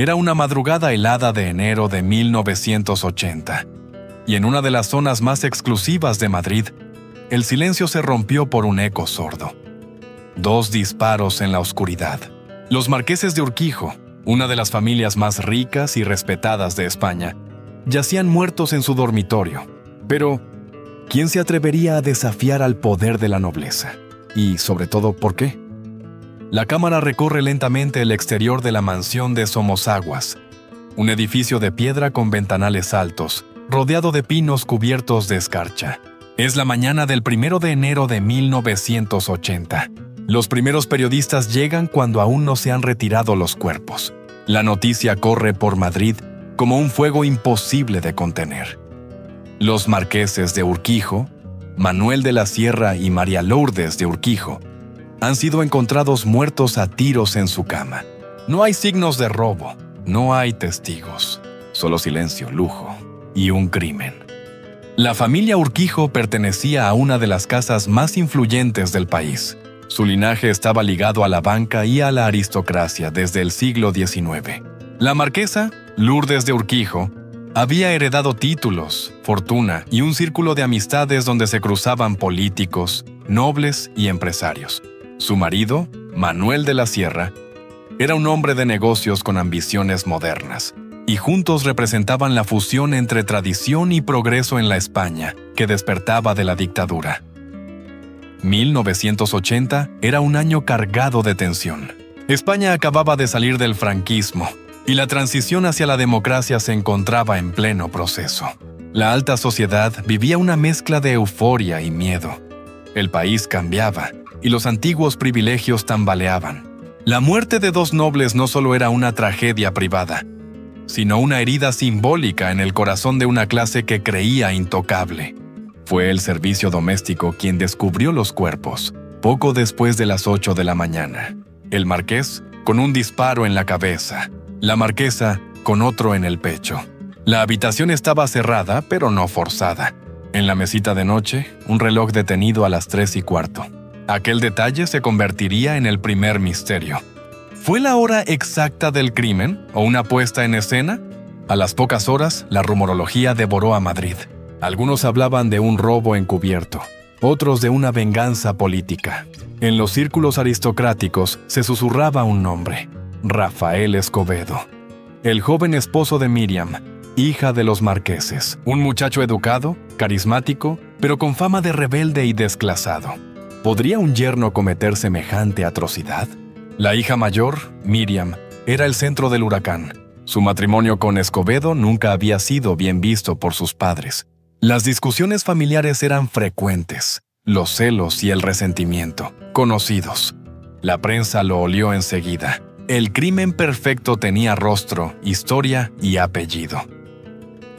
Era una madrugada helada de enero de 1980, y en una de las zonas más exclusivas de Madrid, el silencio se rompió por un eco sordo. 2 disparos en la oscuridad. Los marqueses de Urquijo, una de las familias más ricas y respetadas de España, yacían muertos en su dormitorio. Pero, ¿quién se atrevería a desafiar al poder de la nobleza? Y, sobre todo, ¿por qué? La cámara recorre lentamente el exterior de la mansión de Somosaguas, un edificio de piedra con ventanales altos, rodeado de pinos cubiertos de escarcha. Es la mañana del 1 de enero de 1980. Los primeros periodistas llegan cuando aún no se han retirado los cuerpos. La noticia corre por Madrid como un fuego imposible de contener. Los marqueses de Urquijo, Manuel de la Sierra y María Lourdes de Urquijo, han sido encontrados muertos a tiros en su cama. No hay signos de robo, no hay testigos, solo silencio, lujo y un crimen. La familia Urquijo pertenecía a una de las casas más influyentes del país. Su linaje estaba ligado a la banca y a la aristocracia desde el siglo XIX. La marquesa, Lourdes de Urquijo, había heredado títulos, fortuna y un círculo de amistades donde se cruzaban políticos, nobles y empresarios. Su marido, Manuel de la Sierra, era un hombre de negocios con ambiciones modernas, y juntos representaban la fusión entre tradición y progreso en la España que despertaba de la dictadura. 1980 era un año cargado de tensión. España acababa de salir del franquismo, y la transición hacia la democracia se encontraba en pleno proceso. La alta sociedad vivía una mezcla de euforia y miedo. El país cambiaba, y los antiguos privilegios tambaleaban. La muerte de 2 nobles no solo era una tragedia privada, sino una herida simbólica en el corazón de una clase que creía intocable. Fue el servicio doméstico quien descubrió los cuerpos, poco después de las 8 de la mañana. El marqués, con un disparo en la cabeza. La marquesa, con otro en el pecho. La habitación estaba cerrada, pero no forzada. En la mesita de noche, un reloj detenido a las 3:15. Aquel detalle se convertiría en el primer misterio. ¿Fue la hora exacta del crimen o una puesta en escena? A las pocas horas, la rumorología devoró a Madrid. Algunos hablaban de un robo encubierto, otros de una venganza política. En los círculos aristocráticos se susurraba un nombre: Rafael Escobedo, el joven esposo de Miriam, hija de los marqueses. Un muchacho educado, carismático, pero con fama de rebelde y desclasado. ¿Podría un yerno cometer semejante atrocidad? La hija mayor, Miriam, era el centro del huracán. Su matrimonio con Escobedo nunca había sido bien visto por sus padres. Las discusiones familiares eran frecuentes, los celos y el resentimiento, conocidos. La prensa lo olió enseguida. El crimen perfecto tenía rostro, historia y apellido.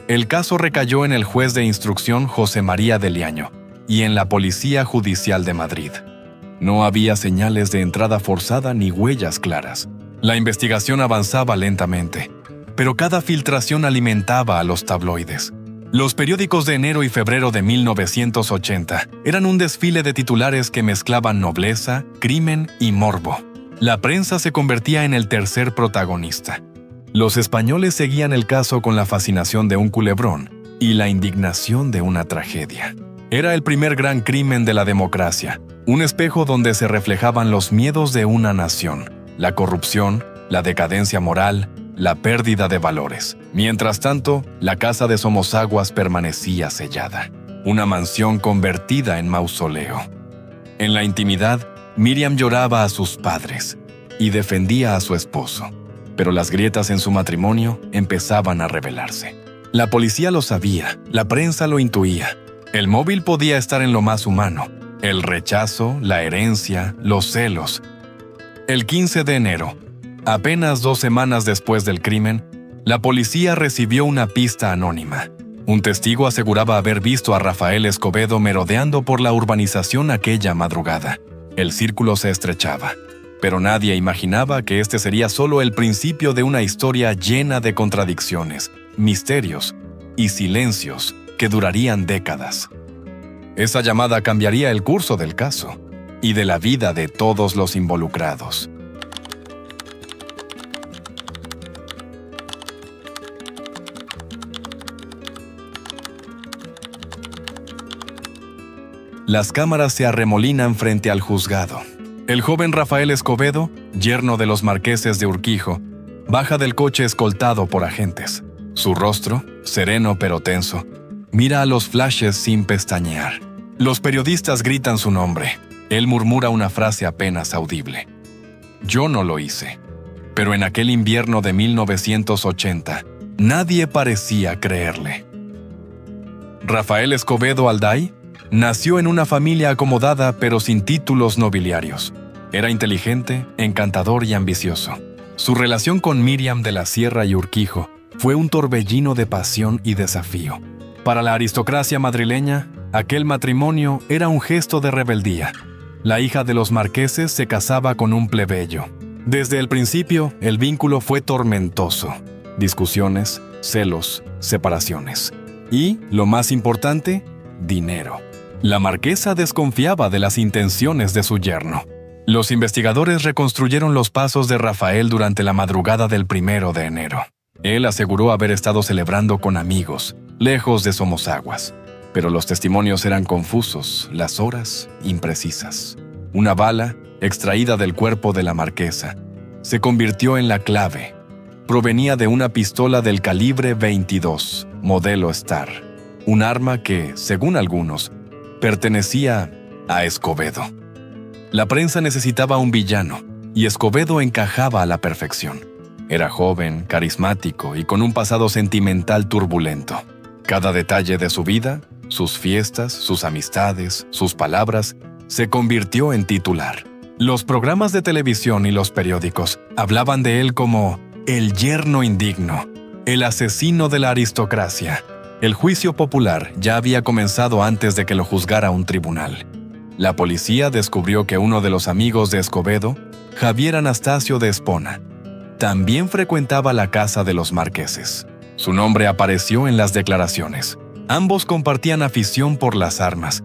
El caso recayó en el juez de instrucción José María de Liaño y en la Policía Judicial de Madrid. No había señales de entrada forzada ni huellas claras. La investigación avanzaba lentamente, pero cada filtración alimentaba a los tabloides. Los periódicos de enero y febrero de 1980 eran un desfile de titulares que mezclaban nobleza, crimen y morbo. La prensa se convertía en el tercer protagonista. Los españoles seguían el caso con la fascinación de un culebrón y la indignación de una tragedia. Era el primer gran crimen de la democracia, un espejo donde se reflejaban los miedos de una nación, la corrupción, la decadencia moral, la pérdida de valores. Mientras tanto, la casa de Somosaguas permanecía sellada, una mansión convertida en mausoleo. En la intimidad, Miriam lloraba a sus padres y defendía a su esposo, pero las grietas en su matrimonio empezaban a revelarse. La policía lo sabía, la prensa lo intuía. El móvil podía estar en lo más humano: el rechazo, la herencia, los celos. El 15 de enero, apenas 2 semanas después del crimen, la policía recibió una pista anónima. Un testigo aseguraba haber visto a Rafael Escobedo merodeando por la urbanización aquella madrugada. El círculo se estrechaba, pero nadie imaginaba que este sería solo el principio de una historia llena de contradicciones, misterios y silencios que durarían décadas. Esa llamada cambiaría el curso del caso y de la vida de todos los involucrados. las cámaras se arremolinan frente al juzgado. El joven Rafael Escobedo, yerno de los marqueses de Urquijo, baja del coche escoltado por agentes. Su rostro, sereno pero tenso, mira a los flashes sin pestañear. Los periodistas gritan su nombre. Él murmura una frase apenas audible. Yo no lo hice. Pero en aquel invierno de 1980, nadie parecía creerle. Rafael Escobedo Alday nació en una familia acomodada pero sin títulos nobiliarios. Era inteligente, encantador y ambicioso. Su relación con Miriam de la Sierra y Urquijo fue un torbellino de pasión y desafío. Para la aristocracia madrileña, aquel matrimonio era un gesto de rebeldía. La hija de los marqueses se casaba con un plebeyo. Desde el principio, el vínculo fue tormentoso. Discusiones, celos, separaciones. Y, lo más importante, dinero. La marquesa desconfiaba de las intenciones de su yerno. Los investigadores reconstruyeron los pasos de Rafael durante la madrugada del 1 de enero. Él aseguró haber estado celebrando con amigos, lejos de Somosaguas. Pero los testimonios eran confusos, las horas imprecisas. Una bala, extraída del cuerpo de la marquesa, se convirtió en la clave. Provenía de una pistola del calibre 22, modelo Star. Un arma que, según algunos, pertenecía a Escobedo. La prensa necesitaba un villano, y Escobedo encajaba a la perfección. Era joven, carismático y con un pasado sentimental turbulento. Cada detalle de su vida, sus fiestas, sus amistades, sus palabras, se convirtió en titular. Los programas de televisión y los periódicos hablaban de él como el yerno indigno, el asesino de la aristocracia. El juicio popular ya había comenzado antes de que lo juzgara un tribunal. La policía descubrió que uno de los amigos de Escobedo, Javier Anastasio de Espona, también frecuentaba la casa de los marqueses. Su nombre apareció en las declaraciones. Ambos compartían afición por las armas,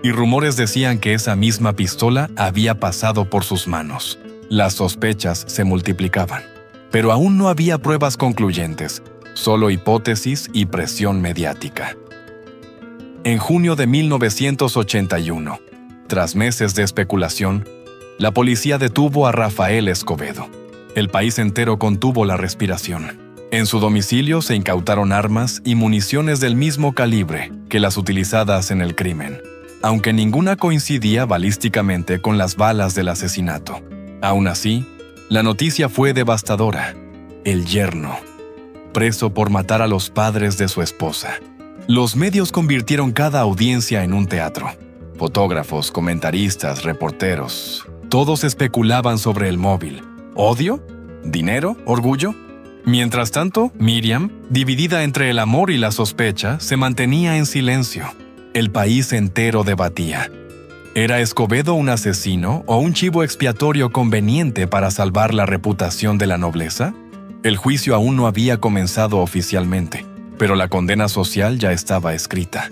y rumores decían que esa misma pistola había pasado por sus manos. Las sospechas se multiplicaban, pero aún no había pruebas concluyentes, solo hipótesis y presión mediática. En junio de 1981, tras meses de especulación, la policía detuvo a Rafael Escobedo. El país entero contuvo la respiración. En su domicilio se incautaron armas y municiones del mismo calibre que las utilizadas en el crimen, aunque ninguna coincidía balísticamente con las balas del asesinato. Aún así, la noticia fue devastadora. El yerno, preso por matar a los padres de su esposa. Los medios convirtieron cada audiencia en un teatro. Fotógrafos, comentaristas, reporteros, todos especulaban sobre el móvil. ¿Odio? ¿Dinero? ¿Orgullo? Mientras tanto, Miriam, dividida entre el amor y la sospecha, se mantenía en silencio. El país entero debatía. ¿Era Escobedo un asesino o un chivo expiatorio conveniente para salvar la reputación de la nobleza? El juicio aún no había comenzado oficialmente, pero la condena social ya estaba escrita.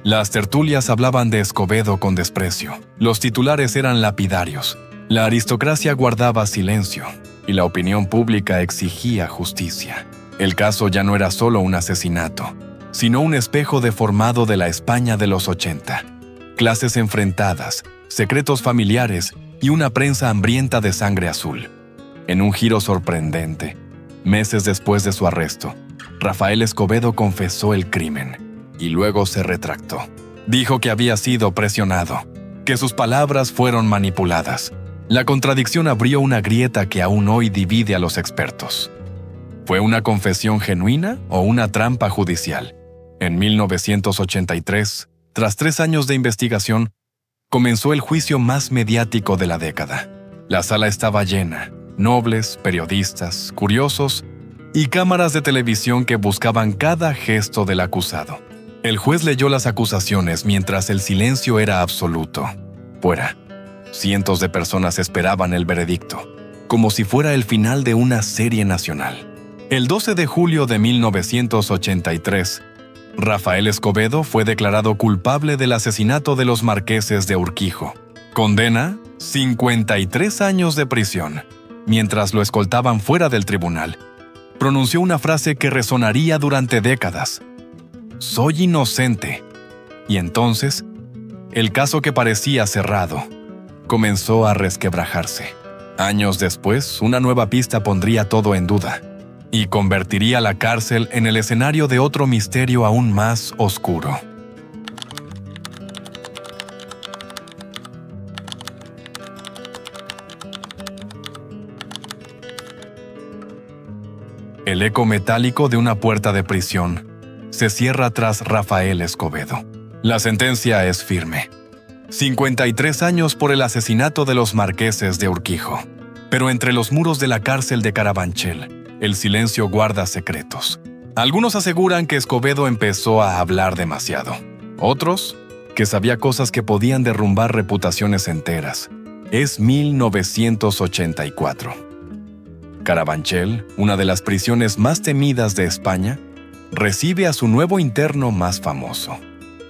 Las tertulias hablaban de Escobedo con desprecio. Los titulares eran lapidarios. La aristocracia guardaba silencio, y la opinión pública exigía justicia. El caso ya no era solo un asesinato, sino un espejo deformado de la España de los 80. Clases enfrentadas, secretos familiares y una prensa hambrienta de sangre azul. En un giro sorprendente, meses después de su arresto, Rafael Escobedo confesó el crimen y luego se retractó. Dijo que había sido presionado, que sus palabras fueron manipuladas. La contradicción abrió una grieta que aún hoy divide a los expertos. ¿Fue una confesión genuina o una trampa judicial? En 1983, tras 3 años de investigación, comenzó el juicio más mediático de la década. La sala estaba llena, nobles, periodistas, curiosos y cámaras de televisión que buscaban cada gesto del acusado. El juez leyó las acusaciones mientras el silencio era absoluto. Fuera, cientos de personas esperaban el veredicto, como si fuera el final de una serie nacional. El 12 de julio de 1983, Rafael Escobedo fue declarado culpable del asesinato de los marqueses de Urquijo. Condena: 53 años de prisión. Mientras lo escoltaban fuera del tribunal, pronunció una frase que resonaría durante décadas: «Soy inocente». Y entonces, el caso que parecía cerrado comenzó a resquebrajarse. Años después, una nueva pista pondría todo en duda y convertiría la cárcel en el escenario de otro misterio aún más oscuro. El eco metálico de una puerta de prisión se cierra tras Rafael Escobedo. La sentencia es firme. 53 años por el asesinato de los marqueses de Urquijo. Pero entre los muros de la cárcel de Carabanchel, el silencio guarda secretos. Algunos aseguran que Escobedo empezó a hablar demasiado. Otros, que sabía cosas que podían derrumbar reputaciones enteras. Es 1984. Carabanchel, una de las prisiones más temidas de España, recibe a su nuevo interno más famoso.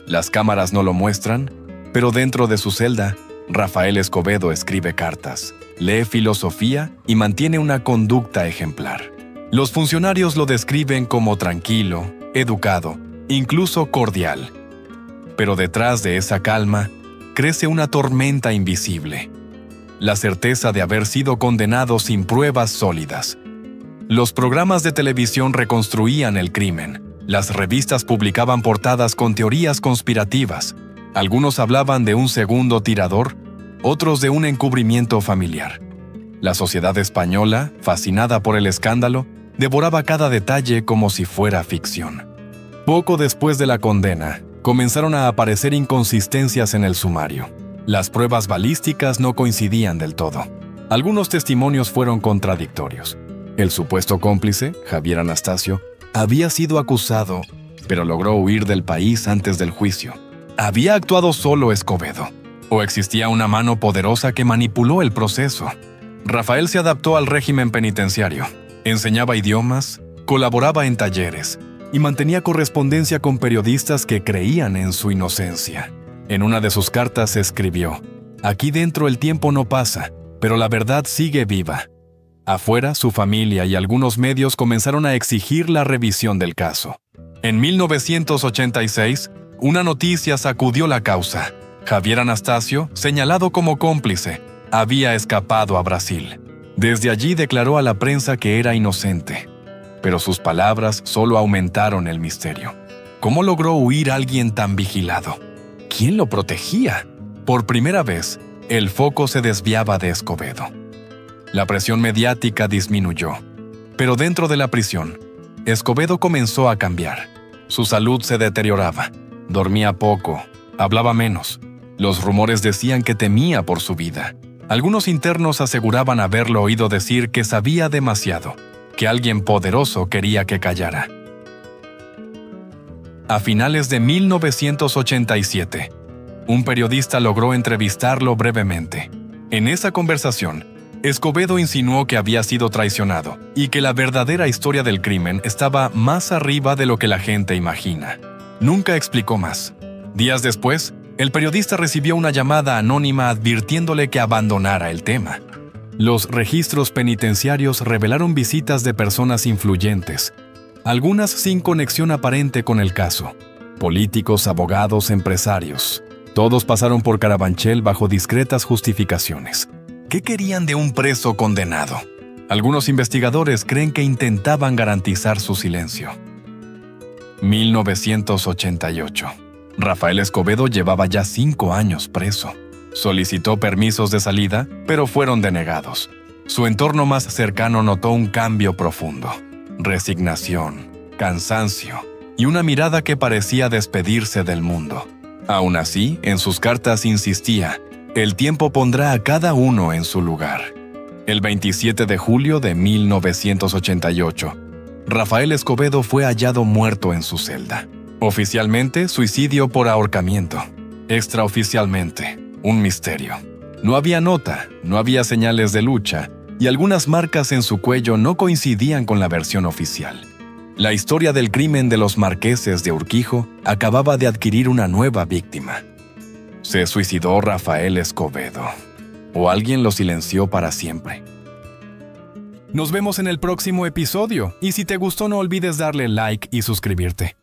Las cámaras no lo muestran, pero dentro de su celda, Rafael Escobedo escribe cartas, lee filosofía y mantiene una conducta ejemplar. Los funcionarios lo describen como tranquilo, educado, incluso cordial. Pero detrás de esa calma, crece una tormenta invisible. La certeza de haber sido condenado sin pruebas sólidas. Los programas de televisión reconstruían el crimen. Las revistas publicaban portadas con teorías conspirativas. Algunos hablaban de un segundo tirador, otros de un encubrimiento familiar. La sociedad española, fascinada por el escándalo, devoraba cada detalle como si fuera ficción. Poco después de la condena, comenzaron a aparecer inconsistencias en el sumario. Las pruebas balísticas no coincidían del todo. Algunos testimonios fueron contradictorios. El supuesto cómplice, Javier Anastasio, había sido acusado, pero logró huir del país antes del juicio. ¿Había actuado solo Escobedo? ¿O existía una mano poderosa que manipuló el proceso? Rafael se adaptó al régimen penitenciario, enseñaba idiomas, colaboraba en talleres y mantenía correspondencia con periodistas que creían en su inocencia. En una de sus cartas escribió: «Aquí dentro el tiempo no pasa, pero la verdad sigue viva». Afuera, su familia y algunos medios comenzaron a exigir la revisión del caso. En 1986, una noticia sacudió la causa. Javier Anastasio, señalado como cómplice, había escapado a Brasil. Desde allí declaró a la prensa que era inocente. Pero sus palabras solo aumentaron el misterio. ¿Cómo logró huir alguien tan vigilado? ¿Quién lo protegía? Por primera vez, el foco se desviaba de Escobedo. La presión mediática disminuyó. Pero dentro de la prisión, Escobedo comenzó a cambiar. Su salud se deterioraba. Dormía poco, hablaba menos. Los rumores decían que temía por su vida. Algunos internos aseguraban haberlo oído decir que sabía demasiado, que alguien poderoso quería que callara. A finales de 1987, un periodista logró entrevistarlo brevemente. En esa conversación, Escobedo insinuó que había sido traicionado y que la verdadera historia del crimen estaba más arriba de lo que la gente imagina. Nunca explicó más. Días después, el periodista recibió una llamada anónima advirtiéndole que abandonara el tema. Los registros penitenciarios revelaron visitas de personas influyentes, algunas sin conexión aparente con el caso. Políticos, abogados, empresarios. Todos pasaron por Carabanchel bajo discretas justificaciones. ¿Qué querían de un preso condenado? Algunos investigadores creen que intentaban garantizar su silencio. 1988. Rafael Escobedo llevaba ya 5 años preso. Solicitó permisos de salida, pero fueron denegados. Su entorno más cercano notó un cambio profundo. Resignación, cansancio y una mirada que parecía despedirse del mundo. Aún así, en sus cartas insistía: «El tiempo pondrá a cada uno en su lugar». El 27 de julio de 1988, Rafael Escobedo fue hallado muerto en su celda. Oficialmente, suicidio por ahorcamiento. Extraoficialmente, un misterio. No había nota, no había señales de lucha, y algunas marcas en su cuello no coincidían con la versión oficial. La historia del crimen de los marqueses de Urquijo acababa de adquirir una nueva víctima. ¿Se suicidó Rafael Escobedo? ¿O alguien lo silenció para siempre? Nos vemos en el próximo episodio, y si te gustó no olvides darle like y suscribirte.